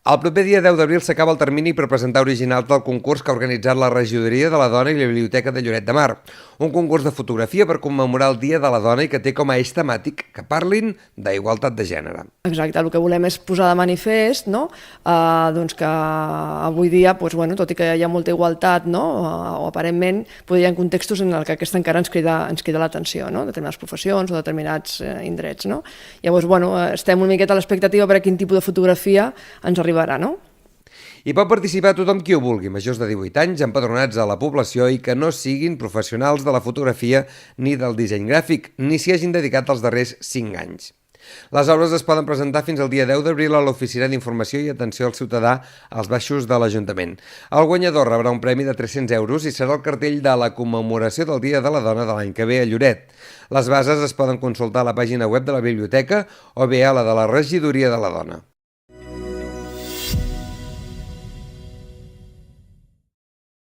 El proper dia 10 d'abril s'acaba el termini per presentar originals del concurs que ha organitzat la Regidoria de la Dona i la Biblioteca de Lloret de Mar. Un concurs de fotografia per commemorar el Dia de la Dona i que té com a eix temàtic que parlin d'igualtat de gènere. Exacte, el que volem és posar de manifest, no? Doncs que avui dia, tot i que hi ha molta igualtat, no? O aparentment, hi ha contextos en què aquesta encara ens crida l'atenció, no? Determinades professions o determinats indrets. No? Llavors, estem una miqueta a l'expectativa per a quin tipus de fotografia ens arribarà, no? Hi pot participar tothom qui ho vulgui, majors de 18 anys, empadronats a la població i que no siguin professionals de la fotografia ni del disseny gràfic, ni s'hi hagin dedicat els darrers 5 anys. Les obres es poden presentar fins al dia 10 d'abril a l'Oficina d'Informació i Atenció al Ciutadà als baixos de l'Ajuntament. El guanyador rebrà un premi de 300 euros i serà el cartell de la commemoració del Dia de la Dona de l'any que ve a Lloret. Les bases es poden consultar a la pàgina web de la biblioteca o bé a la de la Regidoria de la Dona.